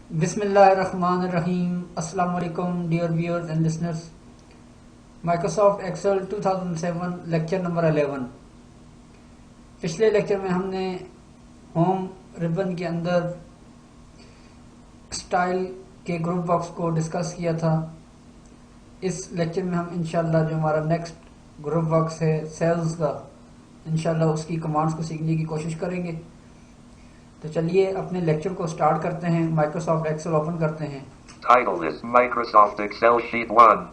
बिस्मिल्लाहिर्रहमानिर्रहीम। अस्सलाम वालेकुम dear viewers and listeners. Microsoft Excel 2007 lecture number 11। पिछले लेक्चर में हमने होम रिबन के अंदर स्टाइल के ग्रुप बॉक्स को डिस्कस किया था। इस लेक्चर में हम इंशाल्लाह जो हमारा नेक्स्ट ग्रुप बॉक्स है सेल्स का, इंशाल्लाह उसकी कमांड्स को सीखने की कोशिश करेंगे। तो चलिए अपने लेक्चर को स्टार्ट करते हैं। माइक्रोसॉफ्ट एक्सेल ओपन करते हैं। Title is Microsoft Excel Sheet 1.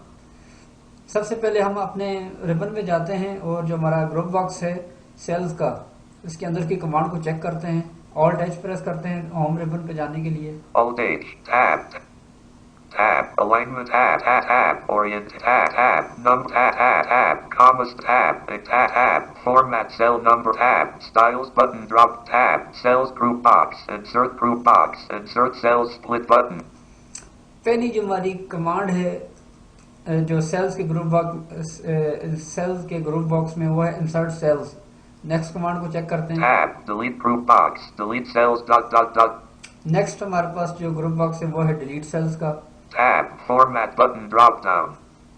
सबसे पहले हम अपने रिबन में जाते हैं और जो हमारा ग्रुप बॉक्स है सेल्स का, इसके अंदर की कमांड को चेक करते हैं। ऑल्ट एच प्रेस करते हैं होम रिबन पे जाने के लिए। Alt H. Tab. Tab. Alignment tab. Tab. Orient tab. Num tab. Commas tab. Tab. Format cell number tab. Styles button drop tab. Cells group box. Insert group box. Insert cells split button. पहली जो हमारी command है जो sales के group box में वो है insert cells. Next command को चेक करते हैं। Tab. Delete group box. Delete cells. Next हमारे पास जो ग्रुप बॉक्स है वो है डिलीट सेल्स का। Tab. Format button drop down.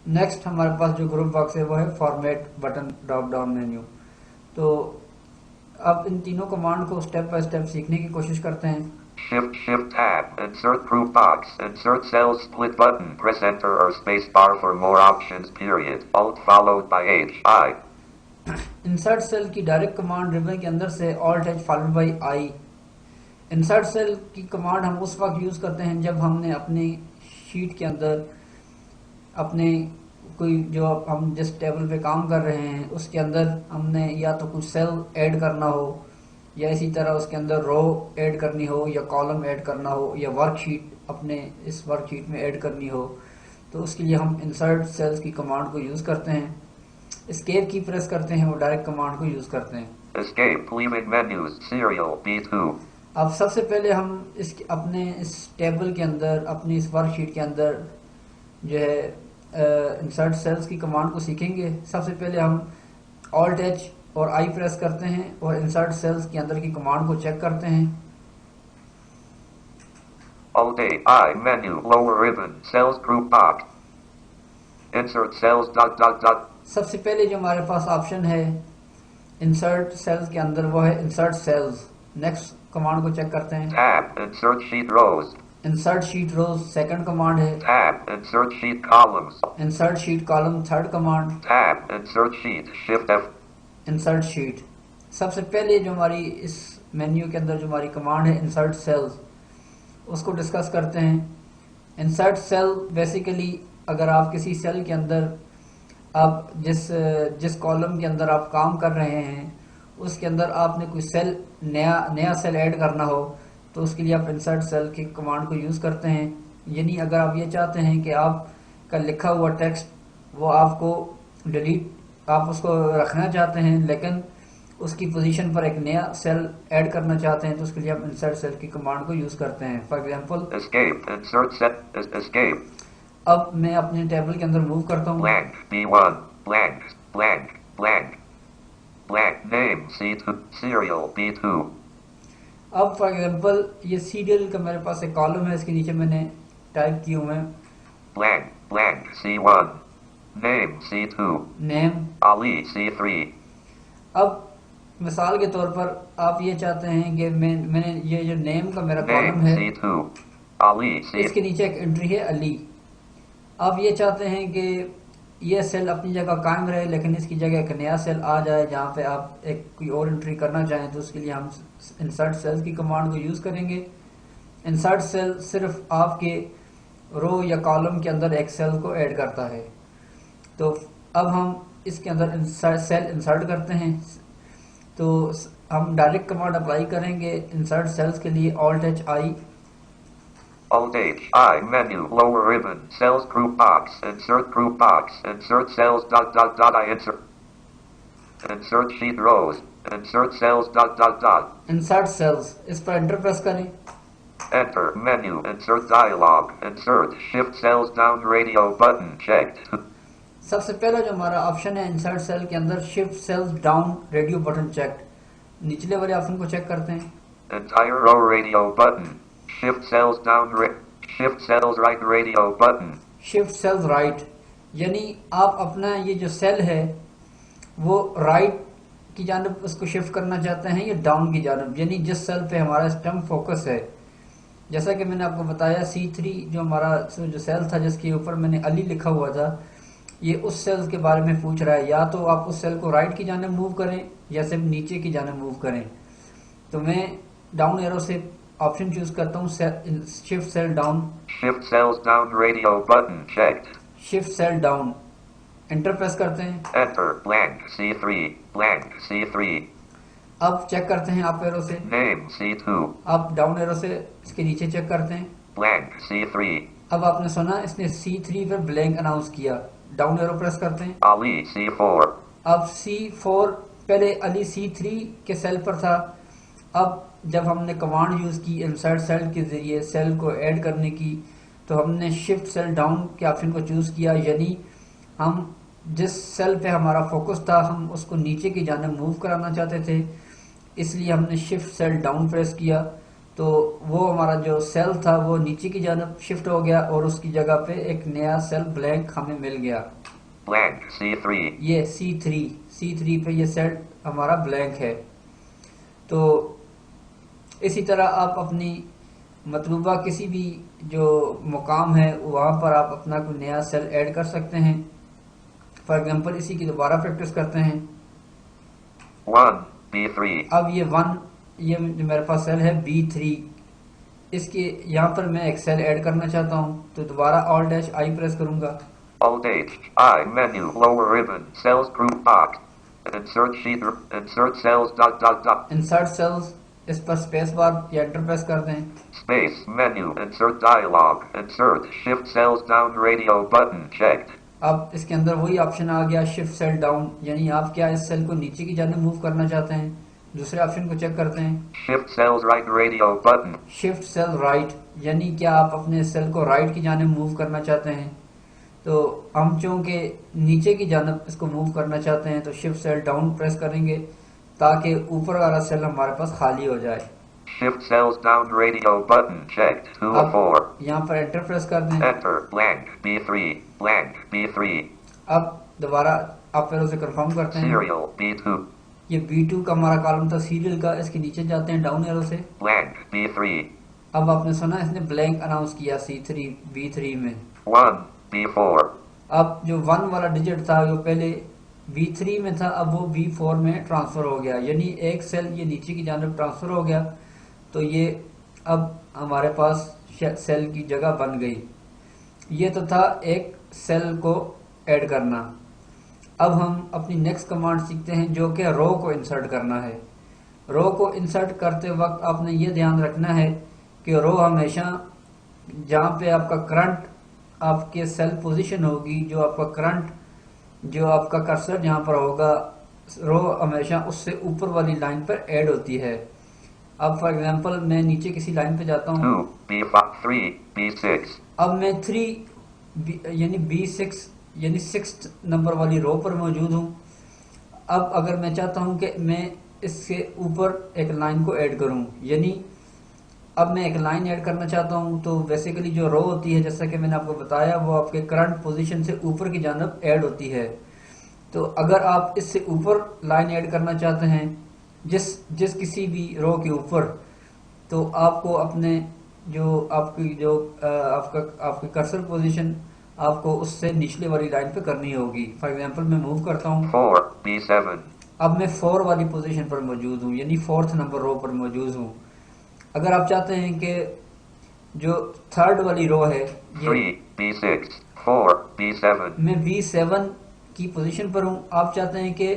Next हमारे पास जो ग्रुप बॉक्स है वो है format button drop down menu. तो अब इन तीनों कमांड को स्टेप बाय स्टेप सीखने की कोशिश करते हैं। Shift tab. Insert group box. Insert cells split button. Press enter or space bar for more options period. Alt followed by H. I. Insert cell की डायरेक्ट कमांड रिबन के अंदर से Alt H followed by I. Insert cell की command हम उस वक्त use करते हैं जब हमने अपनी शीट के अंदर अपने कोई जो हम जिस टेबल पे काम कर रहे हैं उसके अंदर हमने या तो कुछ सेल ऐड करना हो या इसी तरह उसके अंदर रो ऐड करनी हो या कॉलम ऐड करना हो या वर्कशीट अपने इस वर्कशीट में ऐड करनी हो, तो उसके लिए हम इंसर्ट सेल्स की कमांड को यूज़ करते हैं। एस्केप की प्रेस करते हैं और डायरेक्ट कमांड को यूज़ करते हैं। Escape. Leaving menus. Serial. B2. अब सबसे पहले हम अपने इस टेबल के अंदर अपनी इस वर्कशीट के अंदर जो है इंसर्ट सेल्स की कमांड को सीखेंगे। सबसे पहले हम ऑल्ट एच और आई प्रेस करते हैं और इंसर्ट सेल्स के अंदर की कमांड को चेक करते हैं। Alt A. I. Menu. Lower ribbon. Cells group box. Insert cells. सबसे पहले जो हमारे पास ऑप्शन है इंसर्ट सेल्स के अंदर वो है इंसर्ट सेल्स। नेक्स्ट कमांड को चेक करते हैं। Tab. Insert sheet rows. Insert sheet rows second command है। Tab. Insert sheet columns. Insert sheet column third command. Tab. Insert sheet. Shift F. Insert sheet. सबसे पहले जो हमारी इस मेन्यू के अंदर जो हमारी कमांड है इंसर्ट सेल्स, उसको डिस्कस करते हैं। इंसर्ट सेल बेसिकली अगर आप किसी सेल के अंदर आप जिस कॉलम के अंदर आप काम कर रहे हैं उसके अंदर आपने कोई सेल नया सेल ऐड करना हो तो उसके लिए आप इंसर्ट सेल की कमांड को यूज़ करते हैं। यानी अगर आप ये चाहते हैं कि आपका लिखा हुआ टेक्स्ट वो आपको डिलीट आप उसको रखना चाहते हैं लेकिन उसकी पोजीशन पर एक नया सेल ऐड करना चाहते हैं तो उसके लिए आप इंसर्ट सेल की कमांड को यूज़ करते हैं। For example Escape. Insert set. Escape. अब मैं अपने टेबल के अंदर मूव करता हूँ। Blank. B1. Blank. Blank. Blank. Blank. Name. C2. Serial. B2. अब फॉर एग्जांपल ये सीरियल का मेरे पास एक कॉलम है, इसके नीचे मैंने टाइप किए हुए हैं Blank. Blank. C1. Name. C2. Name. Ali. C3. अब मिसाल के तौर पर आप ये चाहते हैं कि मैंने ये जो नेम का मेरा कॉलम Name. है C2. Ali. इसके C. नीचे एक एंट्री है अली। आप ये चाहते हैं कि ये सेल अपनी जगह कायम रहे लेकिन इसकी जगह एक नया सेल आ जाए जहाँ पे आप एक कोई और एंट्री करना चाहें तो उसके लिए हम इंसर्ट सेल्स की कमांड को यूज़ करेंगे। इंसर्ट सेल सिर्फ आपके रो या कॉलम के अंदर एक सेल को ऐड करता है। तो अब हम इसके अंदर सेल इंसर्ट करते हैं तो हम डायरेक्ट कमांड अप्लाई करेंगे इंसर्ट सेल्स के लिए alt H I. Alt H. I. Menu. Lower ribbon. Cells group box. Insert group box. Insert cells. I. Insert. Insert sheet rows. Insert cells. Insert cells इस पर enter press करें। Enter. Menu. Insert dialog. Insert. Shift cells down radio button checked. सबसे पहला जो हमारा option है insert cell के अंदर shift cells down radio button check. निचले वाले ऑप्शन को चेक करते हैं। Entire row radio button. Shift cells down. Shift cells right radio button. Shift cells right, यानी आप अपना ये जो सेल है वो राइट की जानब उसको शिफ्ट करना चाहते हैं या डाउन की जानब, यानी जिस सेल पे हमारा स्टेम फोकस है। जैसा कि मैंने आपको बताया C3 जो हमारा जो सेल था जिसके ऊपर मैंने अली लिखा हुआ था, ये उस सेल के बारे में पूछ रहा है। या तो आप उस सेल को राइट की जानब मूव करें या सिर्फ नीचे की जानब मूव करें। तो मैं डाउन एरो से ऑप्शन चूज करता हूँ, shift cell down. Shift cells down radio button checked. Shift cell down, enter press करते हैं। Enter blank C3 blank C3. अब चेक करते हैं अप एरो से, Name C2 अब डाउन एरो से इसके नीचे चेक करते हैं। blank C3. अब आपने सुना इसने C3 पर ब्लैंक अनाउंस किया, डाउन एरो प्रेस करते हैं। Ali C4. अब C4 पहले अली C3 के सेल पर था। अब जब हमने कमांड यूज़ की इंसर्ट सेल के ज़रिए सेल को ऐड करने की, तो हमने शिफ्ट सेल डाउन के ऑप्शन को चूज़ किया, यानी हम जिस सेल पे हमारा फोकस था हम उसको नीचे की जानब मूव कराना चाहते थे, इसलिए हमने शिफ्ट सेल डाउन प्रेस किया। तो वो हमारा जो सेल था वो नीचे की जानब शिफ्ट हो गया और उसकी जगह पे एक नया सेल ब्लैंक हमें मिल गया। Blank C3. ये C3 पे ये सेल हमारा ब्लैंक है। तो इसी तरह आप अपनी मतलूबा किसी भी जो मुकाम है वहाँ पर आप अपना कोई नया सेल ऐड कर सकते हैं। फॉर एग्जांपल इसी की दोबारा प्रैक्टिस करते हैं। 1 B3. अब ये जो मेरे पास सेल है B3, इसके यहाँ पर मैं एक सेल ऐड करना चाहता हूँ, तो दोबारा Alt-I प्रेस करूँगा। Alt-H I menu lower ribbon cells group box. Insert sheet. Insert cells dot dot dot. Insert cells, इस पर स्पेस बार या एंटर प्रेस कर दें। Space menu. Insert dialog. Insert shift cells down radio button checked. अब इसके अंदर वही option आ गया शिफ्ट सेल डाउन, यानी आप क्या इस सेल को नीचे की जानब मूव करना चाहते हैं। दूसरे ऑप्शन को चेक करते हैं। Shift cells right radio button. Shift cell right, यानी क्या आप अपने सेल को राइट की जानब मूव करना चाहते हैं। तो हम चूँकि नीचे की जानब इसको मूव करना चाहते हैं तो शिफ्ट सेल डाउन प्रेस करेंगे ताकि ऊपर वाला सेल हमारे पास खाली हो जाए। Shift cells down radio button checked. 2 of 4. यहाँ पर एंटर प्रेस कर दें। Enter blank B3 blank B3. अब दोबारा आप एरो से कंफर्म करते हैं। Serial B2 ये B2 का हमारा कॉलम था सीरियल का, इसके नीचे जाते हैं डाउन एरो से। blank B3. अब आपने सुना इसने ब्लैंक अनाउंस किया C3 B3 में। 1 B4. अब जो 1 वाला डिजिट था जो पहले B3 में था अब वो B4 में ट्रांसफ़र हो गया, यानी एक सेल ये नीचे की जानब ट्रांसफ़र हो गया। तो ये अब हमारे पास सेल की जगह बन गई। ये तो था एक सेल को ऐड करना। अब हम अपनी नेक्स्ट कमांड सीखते हैं जो कि रो को इंसर्ट करना है। रो को इंसर्ट करते वक्त आपने ये ध्यान रखना है कि रो हमेशा जहाँ पे आपका करंट आपके सेल पोजीशन होगी, जो आपका करंट जो आपका कर्सर जहाँ पर होगा, रो हमेशा उससे ऊपर वाली लाइन पर ऐड होती है। अब फॉर एग्जांपल मैं नीचे किसी लाइन पे जाता हूँ। 2 B5 3 B6. अब मैं 3 यानी B6 यानी 6th नंबर वाली रो पर मौजूद हूँ। अब अगर मैं चाहता हूँ कि मैं इसके ऊपर एक लाइन को ऐड करूँ, यानी अब मैं एक लाइन ऐड करना चाहता हूँ, तो बेसिकली जो रो होती है जैसा कि मैंने आपको बताया वो आपके करंट पोजीशन से ऊपर की जानब ऐड होती है। तो अगर आप इससे ऊपर लाइन ऐड करना चाहते हैं जिस किसी भी रो के ऊपर, तो आपको अपने जो आपकी कर्सर पोजीशन आपको उससे निचले वाली लाइन पे करनी होगी। फॉर एग्जांपल मैं मूव करता हूँ। 4 B7. अब मैं 4 वाली पोजीशन पर मौजूद हूँ, यानी 4th नंबर रो पर मौजूद हूँ। अगर आप चाहते हैं कि जो 3rd वाली रो है 3 B6 4 B7. मैं B7 की पोजीशन पर हूँ, आप चाहते हैं कि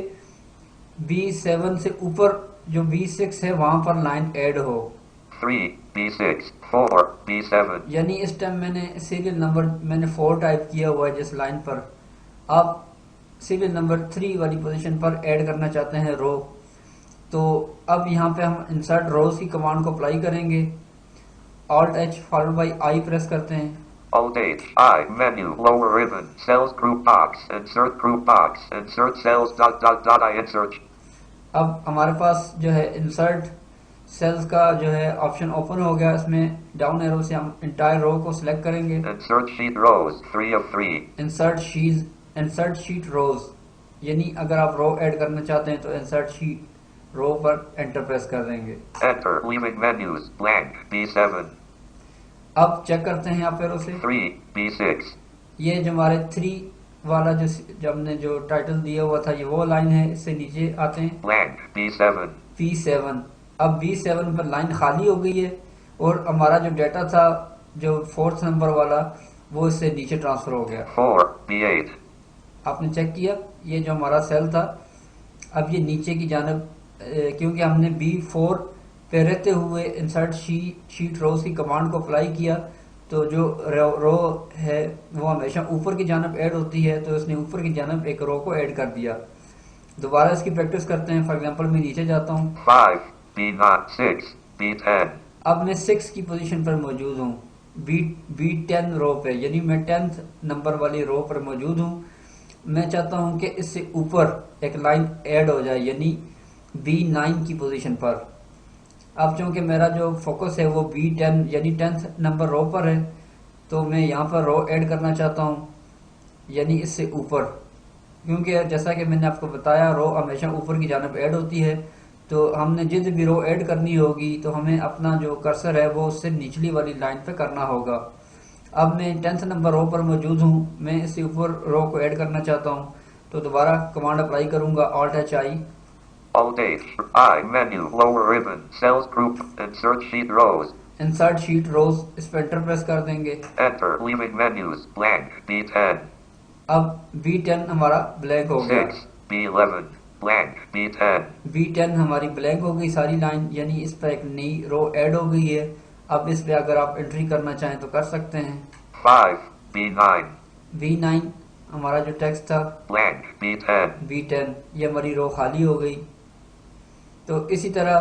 B7 से ऊपर जो B6 है वहाँ पर लाइन ऐड हो। 3 B6 4 B7. यानी इस टाइम मैंने सीरियल नंबर 4 टाइप किया हुआ है जिस लाइन पर। आप सीरियल नंबर 3 वाली पोजीशन पर ऐड करना चाहते हैं रो। तो अब यहाँ पे हम इंसर्ट रोज की कमांड को अप्लाई करेंगे। Alt-H followed by I press करते हैं। Alt-H I menu lower ribbon cells group box. Insert group box. Insert cells dot dot dot I insert. अब हमारे पास जो है इंसर्ट सेल्स का जो है ऑप्शन ओपन हो गया। इसमें डाउन एरो से हम इंटायर रो को सिलेक्ट करेंगे। Insert sheet rows 3 of 3. Insert sheet रोज, यानी अगर आप रो ऐड करना चाहते हैं तो इंसर्ट शीट रो पर एंटर प्रेस कर देंगे। Enter leaving menus blank B7. अब चेक करते हैं आप एरो से 3 B6. ये जो हमारे 3 वाला जो हमने जो टाइटल दिया हुआ था ये वो लाइन है। इससे नीचे आते हैं Blank B7. B7। अब B7 पर लाइन खाली हो गई है और हमारा जो डाटा था जो 4th नंबर वाला वो इससे नीचे ट्रांसफर हो गया। 4 B8. आपने चेक किया ये जो हमारा सेल था अब ये नीचे की जानब क्योंकि हमने B4 पे रहते हुए इंसर्ट शीट रोज की कमांड को अप्लाई किया तो जो रो है वो हमेशा ऊपर की जानब ऐड होती है, तो इसने ऊपर की जानब एक रो को ऐड कर दिया। दोबारा इसकी प्रैक्टिस करते हैं। फॉर एग्जांपल मैं नीचे जाता हूँ। 5 B0 6 B10. अब मैं 6 की पोजीशन पर मौजूद हूँ B10 रो पे, यानी मैं 10th नंबर वाली रो पर मौजूद हूँ। मैं चाहता हूँ कि इससे ऊपर एक लाइन ऐड हो जाए यानी B9 की पोजीशन पर। अब चूंकि मेरा जो फोकस है वो B10 यानी 10th नंबर रो पर है तो मैं यहाँ पर रो ऐड करना चाहता हूँ यानी इससे ऊपर, क्योंकि जैसा कि मैंने आपको बताया रो हमेशा ऊपर की जानब ऐड होती है। तो हमने जिस भी रो ऐड करनी होगी तो हमें अपना जो कर्सर है वो उससे निचली वाली लाइन पे करना होगा। अब मैं 10th नंबर रो पर मौजूद हूँ, मैं इससे ऊपर रो को ऐड करना चाहता हूँ तो दोबारा कमांड अप्लाई करूँगा Alt+I। Alt H I menu lower ribbon cells group insert sheet rows. Insert sheet rows इस पर एंटर प्रेस कर देंगे। Enter leaving menus blank B10. अब B10 हमारा ब्लैंक हो गया। 6 B11 blank B10. B10 हमारी ब्लैंक हो गई सारी लाइन, यानी इस पर एक नई रो ऐड हो गई है। अब इस पे अगर आप एंट्री करना चाहें तो कर सकते हैं। 5 B9 B9 हमारा जो टेक्स्ट था blank B10. B10 ये हमारी रो खाली हो गई। तो इसी तरह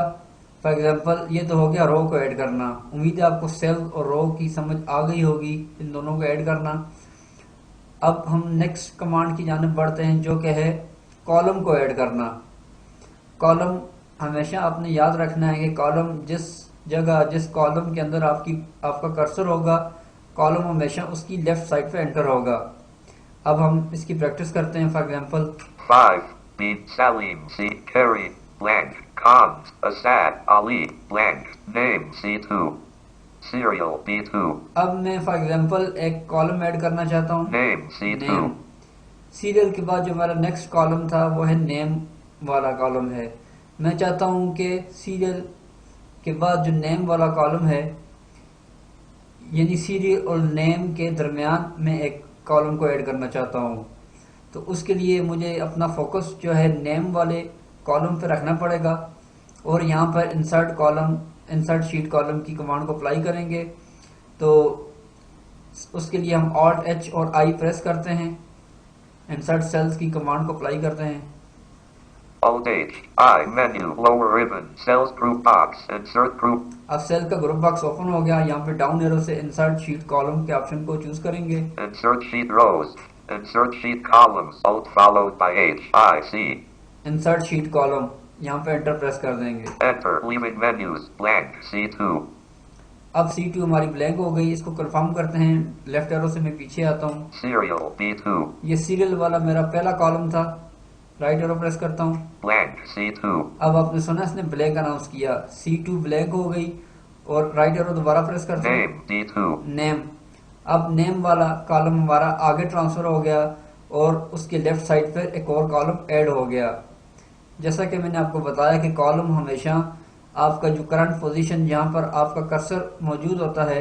फॉर एग्जांपल ये तो हो गया रो को ऐड करना। उम्मीद है आपको सेल और रो की समझ आ गई होगी इन दोनों को ऐड करना। अब हम नेक्स्ट कमांड की जानब बढ़ते हैं जो कि है कॉलम को ऐड करना। कॉलम हमेशा आपने याद रखना है कि कॉलम जिस कॉलम के अंदर आपका कर्सर होगा कॉलम हमेशा उसकी लेफ्ट साइड पे एंटर होगा। अब हम इसकी प्रैक्टिस करते हैं। For example 5 B Salim C Carrie blank Khan Asad Ali blank name C2 serial B2 अब मैं फॉर एग्जांपल एक कॉलम ऐड करना चाहता हूँ name C2 नेम। सीरियल के बाद जो हमारा नेक्स्ट कॉलम था वो है नेम वाला कॉलम है। मैं चाहता हूँ कि सीरियल के बाद जो नेम वाला कॉलम है यानी सीरियल और नेम के दरमियान में एक कॉलम को ऐड करना चाहता हूँ। तो उसके लिए मुझे अपना फोकस जो है नेम वाले कॉलम पे रखना पड़ेगा और यहाँ पर इंसर्ट शीट कॉलम की कमांड को अप्लाई करेंगे। तो उसके लिए हम Alt+H और I प्रेस करते हैं, इंसर्ट सेल्स की कमांड को अप्लाई करते हैं। Alt+H I menu lower ribbon cells group box insert group. अब सेल का ग्रुप बॉक्स ओपन हो गया। यहाँ पे डाउन एरो से इंसर्ट शीट कॉलम के ऑप्शन को चूज करेंगे। Insert sheet rows. Insert sheet columns. Alt followed by H I C. Insert sheet column यहाँ पे एंटर प्रेस कर देंगे। Enter leaving menus blank C2. अब C2 हमारी ब्लैंक हो गई। इसको कंफर्म करते हैं। लेफ्ट एरो से मैं पीछे आता हूँ। Serial B2 ये सीरियल वाला मेरा पहला कॉलम था। राइट एरो प्रेस करता हूँ। blank C2. अब आपने सुना इसने ब्लैंक अनाउंस किया। C2 ब्लैंक हो गई और राइट एरो दोबारा प्रेस करते हैं। Name D2. नेम। अब नेम वाला कॉलम हमारा आगे ट्रांसफर हो गया और उसके लेफ्ट साइड पर एक और कॉलम ऐड हो गया। जैसा कि मैंने आपको बताया कि कॉलम हमेशा आपका जो करंट पोजीशन जहाँ पर आपका कर्सर मौजूद होता है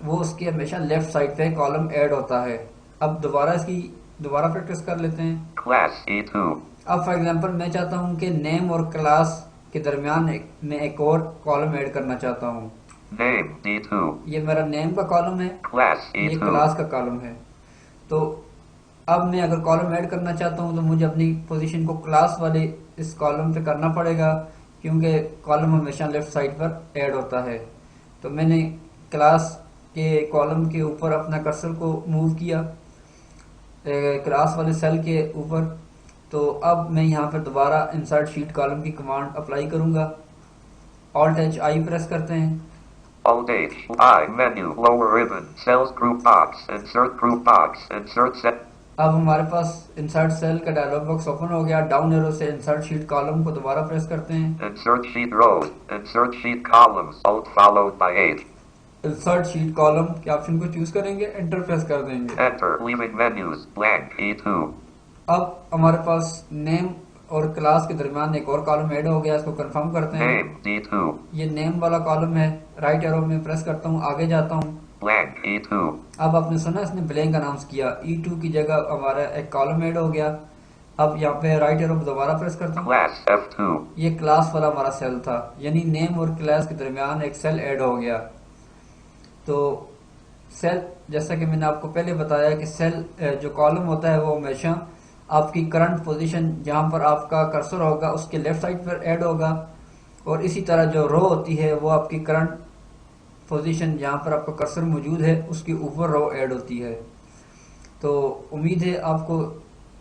वो उसके हमेशा लेफ्ट साइड पे कॉलम ऐड होता है। अब दोबारा प्रैक्टिस कर लेते हैं। Class E2. अब फॉर एग्जांपल मैं चाहता हूँ कि नेम और क्लास के दरमियान मैं एक और कॉलम ऐड करना चाहता हूँ। Name D2. ये मेरा नेम का कॉलम है, Class ये E2. क्लास का कॉलम है। तो अब मैं अगर कॉलम ऐड करना चाहता हूँ तो मुझे अपनी पोजीशन को क्लास वाले इस कॉलम पे करना पड़ेगा क्योंकि कॉलम हमेशा लेफ्ट साइड पर ऐड होता है। तो मैंने क्लास के कॉलम के ऊपर अपना कर्सर को मूव किया क्लास वाले सेल के ऊपर। तो अब मैं यहाँ पर दोबारा इंसर्ट शीट कॉलम की कमांड अप्लाई करूँगा। Alt H I प्रेस करते हैं। Alt H, I, menu, lower ribbon, cells group box, insert set. अब हमारे पास इंसर्ट सेल का डायलॉग बॉक्स ओपन हो गया। डाउन एरो से इंसर्ट शीट कॉलम को दोबारा प्रेस करते हैं। Insert sheet rows, insert sheet columns, Alt followed by H. Insert sheet column के ऑप्शन को चूज करेंगे, एंटर प्रेस कर देंगे। Enter, leaving menus, blank, E2. अब हमारे पास नेम और क्लास के दरमियान एक और कॉलम ऐड हो गया, इसको कंफर्म करते हैं। Name, D2. ये नेम वाला कॉलम है। राइट एरो में प्रेस करता हूँ, आगे जाता हूँ। Blank, E2. अब आपने सुना इसने ब्लैंक अनाउंस किया। E2 की जगह हमारा एक कॉलम ऐड हो गया। अब यहाँ पे राइट एरो दोबारा प्रेस करता हूँ। Class, F2. ये क्लास वाला हमारा सेल था, यानी नेम और क्लास के दरमियान एक सेल ऐड हो गया। तो सेल, जैसा कि मैंने आपको पहले बताया कि सेल जो कॉलम होता है वो हमेशा आपकी करंट पोजीशन जहाँ पर आपका कर्सर होगा उसके लेफ्ट साइड पर ऐड होगा, और इसी तरह जो रो होती है वो आपकी करंट पोजीशन जहाँ पर आपका कर्सर मौजूद है उसके ऊपर रो ऐड होती है। तो उम्मीद है आपको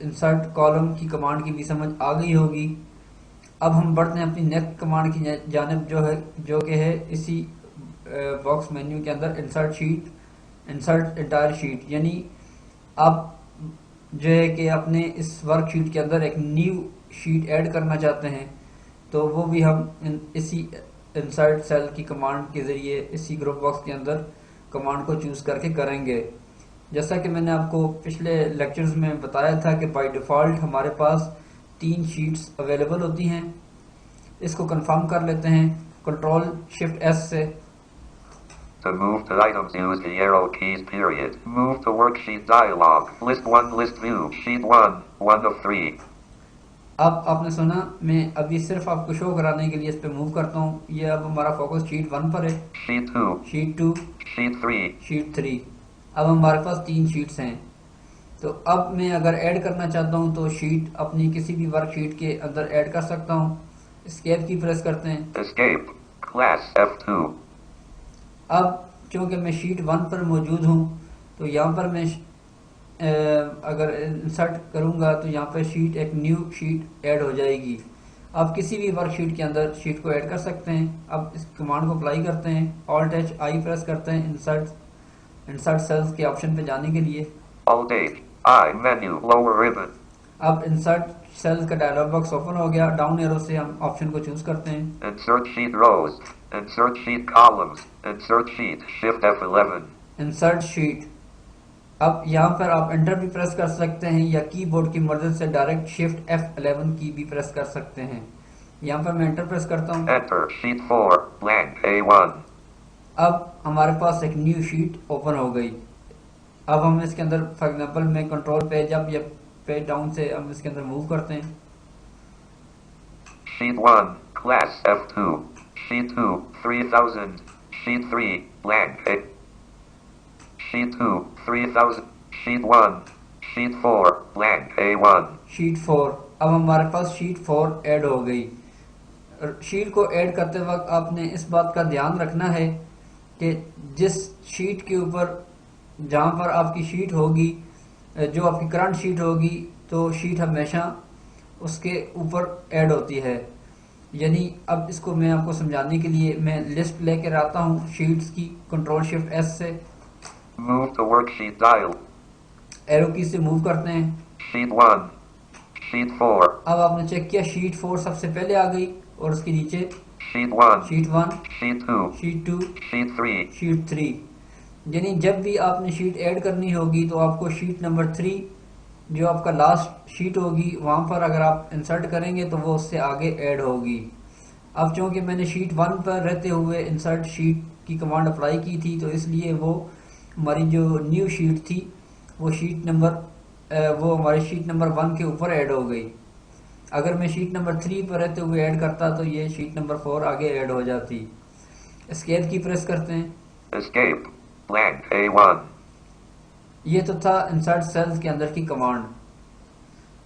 इंसर्ट कॉलम की कमांड की भी समझ आ गई होगी। अब हम बढ़ते हैं अपनी नेक्स्ट कमांड की जानिब, जो कि है इसी बॉक्स मेन्यू के अंदर insert sheet, insert entire sheet. यानी आप जो है कि अपने इस वर्कशीट के अंदर एक न्यू शीट ऐड करना चाहते हैं, तो वो भी हम इसी इंसर्ट सेल की कमांड के ज़रिए इसी ग्रुप बॉक्स के अंदर कमांड को चूज़ करके करेंगे। जैसा कि मैंने आपको पिछले लेक्चर्स में बताया था कि बाय डिफ़ॉल्ट हमारे पास 3 शीट्स अवेलेबल होती हैं। इसको कंफर्म कर लेते हैं कंट्रोल शिफ्ट एस से। To move to items, use the arrow keys, period. Move to worksheet dialog. List 1, list view. Sheet 1, 1 of 3. अब आपने सुना, मैं अभी सिर्फ आपको शो कराने के लिए इस पे मूव करता हूँ। ये अब हमारा फोकस शीट 1 पर है। Sheet 2. Sheet 2, Sheet 3. शीट 3। अब हमारे पास 3 शीट्स हैं। तो अब मैं अगर ऐड करना चाहता हूँ तो शीट अपनी किसी भी वर्कशीट के अंदर ऐड कर सकता हूँ। एस्केप की प्रेस करते हैं। Escape. Class, F2. अब चूँकि मैं शीट 1 पर मौजूद हूँ तो यहाँ पर मैं अगर इंसर्ट करूँगा तो यहाँ पर शीट एक न्यू शीट ऐड हो जाएगी। आप किसी भी वर्कशीट के अंदर शीट को ऐड कर सकते हैं। अब इस कमांड को अप्लाई करते हैं, ऑल्ट एच आई प्रेस करते हैं इंसर्ट सेल्स के ऑप्शन पे जाने के लिए। Alt H, I, menu, lower ribbon. अब इंसर्ट सेल्स का डायलॉग बॉक्स ओपन हो गया। डाउन एरो से हम ऑप्शन को चूज करते हैं। Insert sheet rows. Insert sheet columns. Insert sheet, Shift F11. Insert sheet. अब यहाँ पर आप एंटर भी प्रेस कर सकते हैं या कीबोर्ड की मदद से डायरेक्ट शिफ्ट F11 की भी प्रेस कर सकते हैं। यहाँ पर मैं एंटर प्रेस करता हूँ। Enter, sheet 4, blank, A1. अब हमारे पास एक न्यू शीट ओपन हो गई। अब हम इसके अंदर फॉर एग्जांपल मैं कंट्रोल पेज अप या पेज डाउन से हम इसके अंदर मूव करते हैं। Sheet 1, class, F2. Sheet 2, 3000. Sheet 3, blank, A. Sheet 2, 3000. Sheet 1. Sheet 4, blank, A1. Sheet 4। अब हमारे पास शीट 4 ऐड हो गई। शीट को ऐड करते वक्त आपने इस बात का ध्यान रखना है कि जिस शीट के ऊपर, जहाँ पर आपकी शीट होगी, जो आपकी करंट शीट होगी, तो शीट हमेशा उसके ऊपर ऐड होती है। यानी अब इसको मैं आपको समझाने के लिए मैं लिस्ट लेकर आता हूँ शीट्स की, कंट्रोल शिफ्ट एस से। Move to worksheet dial. Arrow की से मूव करते हैं। Sheet 1. Sheet 4. अब आपने चेक किया शीट 4 सबसे पहले आ गई और उसके नीचे Sheet 1. Sheet 1, Sheet 2. Sheet 2, Sheet 3. Sheet 3। यानी जब भी आपने शीट ऐड करनी होगी तो आपको शीट नंबर 3, जो आपका लास्ट शीट होगी, वहाँ पर अगर आप इंसर्ट करेंगे तो वो उससे आगे ऐड होगी। अब चूँकि मैंने शीट 1 पर रहते हुए इंसर्ट शीट की कमांड अप्लाई की थी, तो इसलिए वो हमारी जो न्यू शीट थी वो हमारी शीट नंबर 1 के ऊपर ऐड हो गई। अगर मैं शीट नंबर 3 पर रहते हुए ऐड करता तो ये शीट नंबर 4 आगे ऐड हो जाती। एस्केप की प्रेस करते हैं। Escape. Blank, A1. ये तो था इंसर्ट सेल्स के अंदर की कमांड।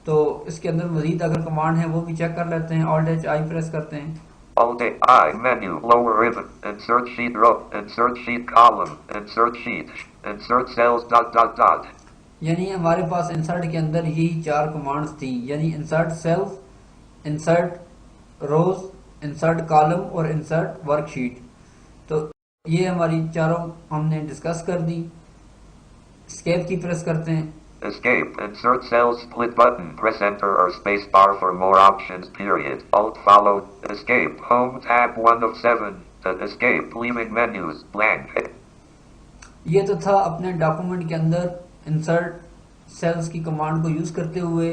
तो इसके अंदर मजीद अगर कमांड है वो भी चेक कर लेते हैं। ऑल्ट एच आई प्रेस करते हैं। Alt I, menu, lower ribbon. Insert sheet row. Insert sheet column. Insert sheet. Insert cells, dot, dot, dot. यानी हमारे पास इंसर्ट के अंदर यही 4 कमांड्स थी, यानी इंसर्ट सेल्स, इंसर्ट रोज इंसर्ट कॉलम और इंसर्ट वर्कशीट। तो ये हमारी चारों हमने डिस्कस कर दी। एस्केप की प्रेस करते हैं। Escape. Insert cell split button. Press enter or space bar for more options. Period. Alt followed. Escape. Home tab 1 of 7. Escape. Leaving menus. Blank. ये तो था अपने डॉक्यूमेंट के अंदर इंसर्ट सेल्स की कमांड को यूज़ करते हुए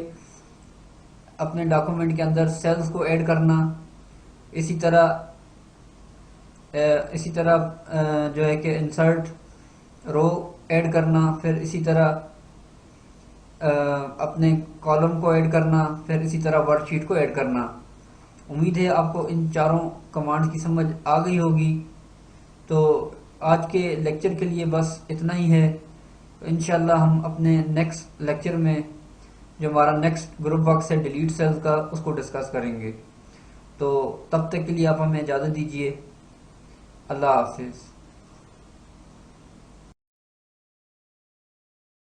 अपने डॉक्यूमेंट के अंदर सेल्स को ऐड करना। इसी तरह जो है कि इंसर्ट रो ऐड करना, फिर इसी तरह अपने कॉलम को ऐड करना, फिर इसी तरह वर्कशीट को ऐड करना। उम्मीद है आपको इन चारों कमांड्स की समझ आ गई होगी। तो आज के लेक्चर के लिए बस इतना ही है। तो इंशाल्लाह हम अपने नेक्स्ट लेक्चर में जो हमारा नेक्स्ट ग्रुप वर्क से डिलीट सेल्स का उसको डिस्कस करेंगे। तो तब तक के लिए आप हमें इजाज़त दीजिए। अल्लाह हाफिज़।